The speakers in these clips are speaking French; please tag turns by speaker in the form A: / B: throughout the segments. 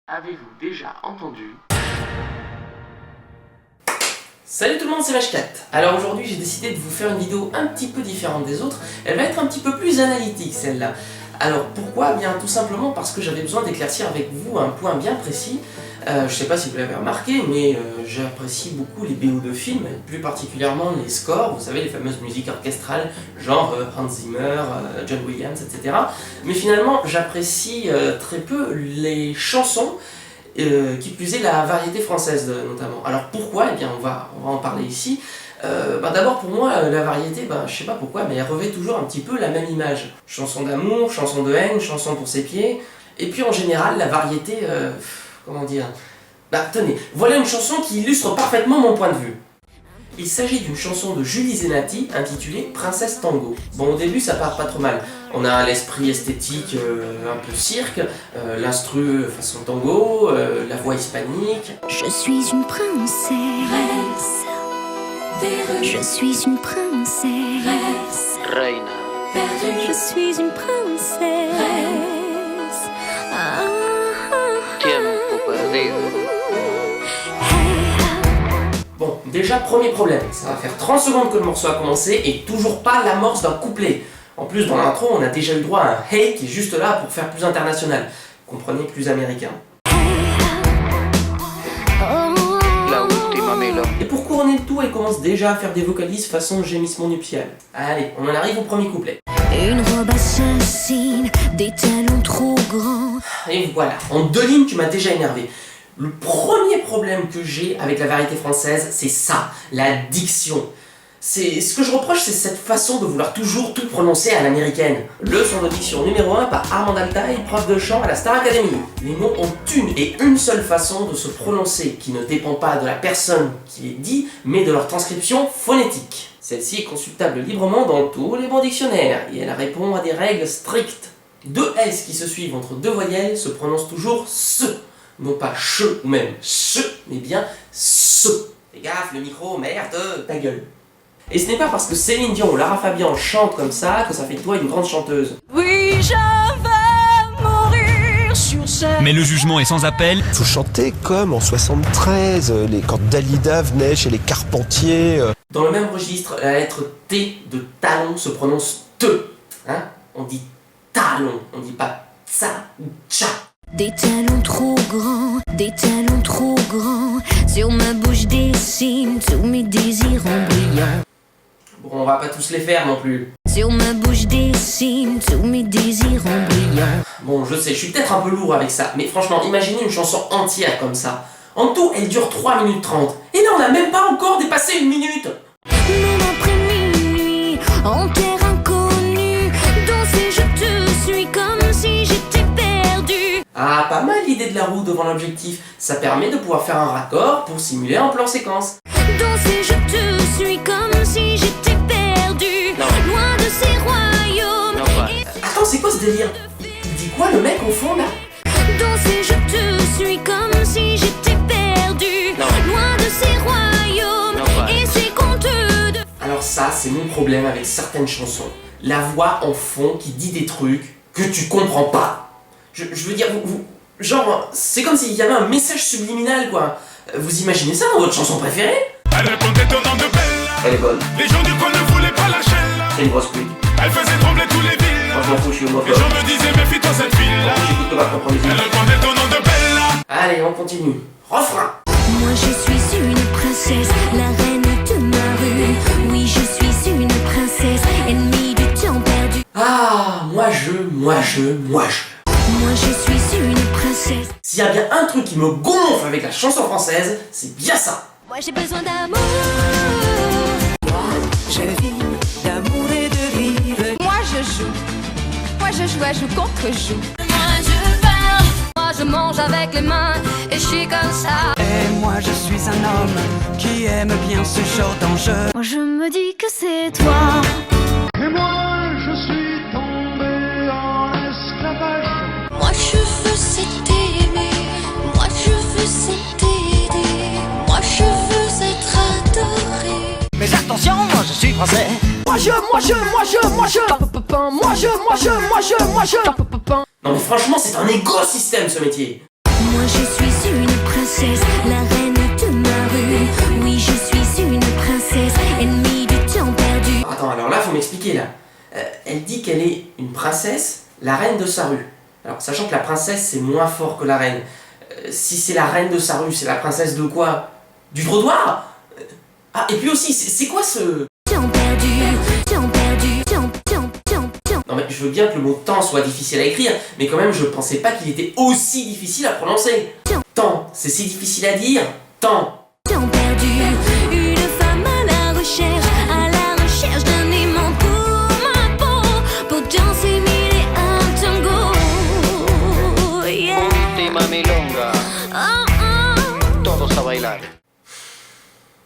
A: Avez-vous déjà entendu?
B: Salut tout le monde, c'est Vache 4. Alors aujourd'hui j'ai décidé de vous faire une vidéo un petit peu différente des autres. Elle va être un petit peu plus analytique celle-là. Alors pourquoi? Bien tout simplement parce que j'avais besoin d'éclaircir avec vous un point bien précis. Je sais pas si vous l'avez remarqué, mais j'apprécie beaucoup les BO de films, plus particulièrement les scores, vous savez, les fameuses musiques orchestrales, genre Hans Zimmer, John Williams, etc. Mais finalement, j'apprécie très peu les chansons, qui plus est la variété française notamment. Alors pourquoi? Eh bien on va en parler ici. D'abord pour moi la variété, je sais pas pourquoi, mais elle revêt toujours un petit peu la même image. Chanson d'amour, chanson de haine, chanson pour ses pieds. Et puis en général la variété, comment dire? Tenez, voilà une chanson qui illustre parfaitement mon point de vue. Il s'agit d'une chanson de Julie Zenati intitulée Princesse Tango. Bon, au début ça part pas trop mal. On a l'esprit esthétique un peu cirque, l'instru façon tango, la voix hispanique.
C: Je suis une princesse, je suis une princesse,
D: Reina.
C: je suis une princesse.
D: Tiempo perdido.
B: Bon, déjà premier problème, ça va faire 30 secondes que le morceau a commencé et toujours pas l'amorce d'un couplet. En plus dans l'intro on a déjà eu droit à un hey qui est juste là pour faire plus international. Comprenez, plus américain.
D: La última mélodie.
B: Et pour couronner le tout, elle commence déjà à faire des vocalises façon gémissement nuptial. Allez, on en arrive au premier couplet.
C: Une robe assassine, des talons trop grands.
B: Et voilà, en 2 lignes tu m'as déjà énervé. Le premier problème que j'ai avec la variété française, c'est ça, la diction. Ce que je reproche, c'est cette façon de vouloir toujours tout prononcer à l'américaine. Leçon de diction numéro 1 par Armand Altaï, prof de chant à la Star Academy. Les mots ont une seule façon de se prononcer, qui ne dépend pas de la personne qui les dit, mais de leur transcription phonétique. Celle-ci est consultable librement dans tous les bons dictionnaires, et elle répond à des règles strictes. 2 S qui se suivent entre 2 voyelles se prononcent toujours SE. Non pas che ou même che, mais bien se. Fais gaffe, le micro, merde, ta gueule. Et ce n'est pas parce que Céline Dion ou Lara Fabian chantent comme ça que ça fait de toi une grande chanteuse.
C: Oui, je vais mourir sur scène.
E: Mais le jugement est sans appel.
F: Faut chanter comme en 73, quand Dalida venait chez les Carpentiers.
B: Dans le même registre, la lettre T de talon se prononce te. Hein? On dit talon, on dit pas tsa ou tcha.
C: Des talons trop grands, des talons trop grands. Sur ma bouche dessinent tous mes désirs en brillant.
B: Bon, on va pas tous les faire non plus.
C: Sur ma bouche dessinent tous mes désirs en brillant.
B: Bon, je sais, je suis peut-être un peu lourd avec ça, mais franchement, imaginez une chanson entière comme ça. En tout, elle dure 3 minutes 30. Et là, on n'a même pas encore dépassé 1 minute.
C: Même après minuit, en terre inconnue, danser je te suis comme si j'étais perdue.
B: Ah, pas mal l'idée de la roue devant l'objectif. Ça permet de pouvoir faire un raccord pour simuler un plan séquence.
C: Danser je te suis comme si j'étais perdue, loin de ces royaumes.
B: Attends, c'est quoi ce délire? Il dit quoi le mec au fond là?
C: Danser je te suis comme si j'étais perdue, loin de ces royaumes et ces contes de...
B: Alors ça, c'est mon problème avec certaines chansons. La voix en fond qui dit des trucs que tu comprends pas. Je veux dire, genre, c'est comme s'il y avait un message subliminal quoi. Vous imaginez ça dans votre chanson préférée?
G: Elle répondait au nom de Bella.
B: Elle est bonne.
G: Les gens du coin ne voulaient pas lâcher là.
B: C'est une grosse pute.
G: Elle faisait trembler tous les villes.
B: Moi je m'en fous, je suis
G: Les
B: homophobe.
G: gens me disaient méfie-toi cette fille là.
B: J'écoute que ma propre musique.
G: Elle répondait au nom de Bella.
B: Allez, on continue. Refrain.
C: Moi je suis une princesse, la reine de ma rue. Oui, je suis une princesse, ennemie du temps perdu.
B: Ah, moi je.
C: Moi je suis une princesse.
B: S'il y a bien un truc qui me gonfle avec la chanson française, c'est bien ça.
C: Moi j'ai besoin d'amour.
H: Je vis d'amour et de rire.
I: Moi je joue à joue contre joue.
C: Moi je parle. Moi je mange avec les mains et je suis comme ça.
H: Et moi je suis un homme qui aime bien ce genre d'enjeu.
C: Moi je me dis que c'est toi.
G: Et moi je suis tombé en esclavage.
C: Moi je veux être aimé. Moi je veux être aidé. Moi je veux être adoré.
H: Mais attention, moi je suis français.
B: Non mais franchement, c'est un écosystème ce métier.
C: Moi je suis une princesse, la reine de ma rue. Oui, je suis une princesse, ennemie du temps perdu.
B: Attends, alors là, faut m'expliquer là. Elle dit qu'elle est une princesse, la reine de sa rue. Alors, sachant que la princesse, c'est moins fort que la reine. Si c'est la reine de sa rue, c'est la princesse de quoi? Du trottoir? Ah, et puis aussi, c'est quoi ce...
C: Temps perdu, temps perdu, temps.
B: Non mais je veux bien que le mot temps soit difficile à écrire, mais quand même je pensais pas qu'il était aussi difficile à prononcer. Temps, c'est si difficile à dire. Temps.
C: Temps perdu, une femme à la recherche d'un aimant pour ma peau, pour danser mille et un tango. Yeah.
D: Última milonga. Todos a bailar.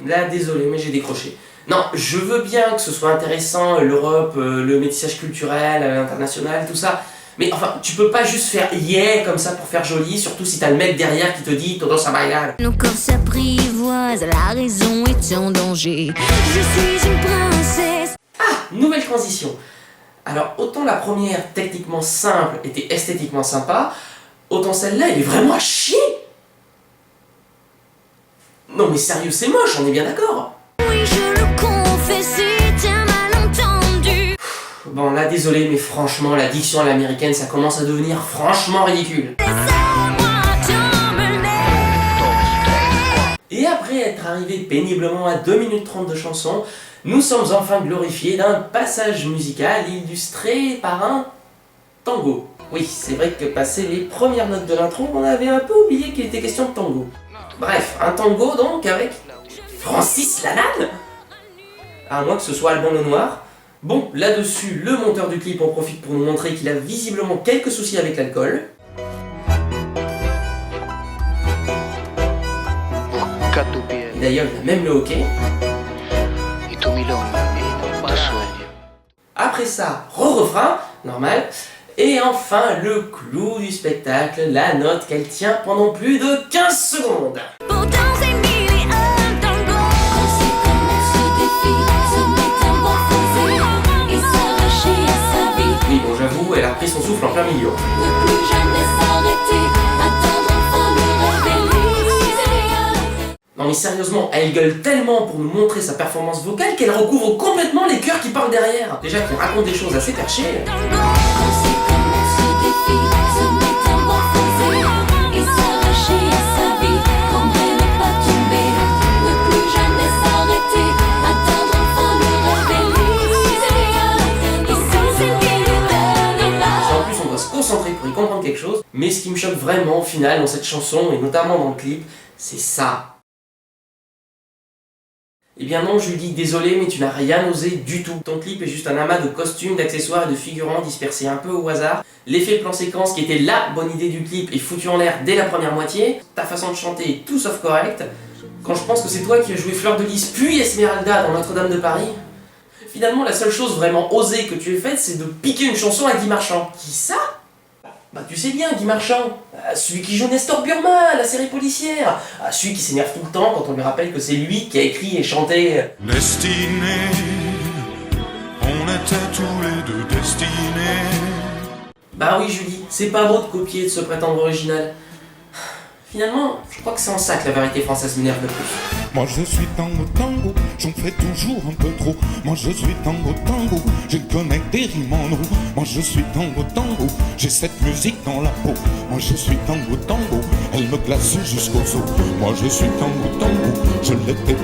B: Là, désolé, mais j'ai décroché. Non, je veux bien que ce soit intéressant, l'Europe, le métissage culturel, international, tout ça. Mais enfin, tu peux pas juste faire yeah comme ça pour faire joli, surtout si t'as le mec derrière qui te dit todos a bailar.
C: Nos corps s'apprivoisent, la raison est en danger. Je suis une princesse.
B: Ah, nouvelle transition. Alors, autant la première, techniquement simple, était esthétiquement sympa, autant celle-là, elle est vraiment à chier. Non mais sérieux, c'est moche, on est bien d'accord.
C: Oui, je le confesse, c'est un malentendu.
B: Bon là, désolé, mais franchement, la diction à l'américaine, ça commence à devenir franchement ridicule.
C: Laisse-moi t'emmener.
B: Et après être arrivé péniblement à 2 minutes 30 de chanson, nous sommes enfin glorifiés d'un passage musical illustré par un tango. Oui, c'est vrai que passé les premières notes de l'intro, on avait un peu oublié qu'il était question de tango. Bref, un tango donc avec Francis Lalanne. À moins que ce soit Alban Lenoir. Bon, là-dessus, le monteur du clip en profite pour nous montrer qu'il a visiblement quelques soucis avec l'alcool.
D: Busca tu piel
B: D'ailleurs, il a même le hockey.
D: y tu milonga y tu sueño.
B: Après ça, re-refrain, normal. Et enfin, le clou du spectacle, la note qu'elle tient pendant plus de 15 secondes.
C: Pour danser mille et un tango. On sait comment ce défi se métamorphoser et s'arracher à sa vie.
B: Oui, bon, j'avoue, elle a pris son souffle en plein milieu.
C: Ne plus jamais s'arrêter, atteindre enfin le rêve élyséen.
B: Non mais sérieusement, elle gueule tellement pour nous montrer sa performance vocale qu'elle recouvre complètement les chœurs qui parlent derrière. Déjà qu'on raconte des choses assez perchées.
C: On sait comment ce défi se métamorphoser et s'arracher à sa vie. Prendre et ne pas tomber, ne plus jamais s'arrêter, atteindre enfin le rêve élyséen. Et si c'est qu'il nous donne là.
B: En plus, on doit se concentrer pour y comprendre quelque chose. Mais ce qui me choque vraiment au final dans cette chanson, et notamment dans le clip, c'est ça. Eh bien non, je lui dis désolé, mais tu n'as rien osé du tout. Ton clip est juste un amas de costumes, d'accessoires et de figurants dispersés un peu au hasard. L'effet plan séquence qui était la bonne idée du clip est foutu en l'air dès la première moitié. Ta façon de chanter est tout sauf correcte. Quand je pense que c'est toi qui as joué Fleur de Lys puis Esmeralda dans Notre-Dame de Paris. Finalement, la seule chose vraiment osée que tu aies faite, c'est de piquer une chanson à Guy Marchand. Qui ça? Bah tu sais bien, Guy Marchand, celui qui joue Nestor Burma, la série policière, celui qui s'énerve tout le temps quand on lui rappelle que c'est lui qui a écrit et chanté...
G: Destinés, on était tous les deux destinés.
B: Bah oui Julie, c'est pas beau de copier et de se prétendre original. Finalement, je crois que c'est en ça que la variété française m'énerve le plus.
E: Moi je suis tango, j'en fais toujours un peu trop. Moi je suis tango, je connais des rimes en roue. Moi je suis tango, j'ai cette musique dans la peau. Moi je suis tango, elle me glace jusqu'aux os. Moi je suis tango, je l'étais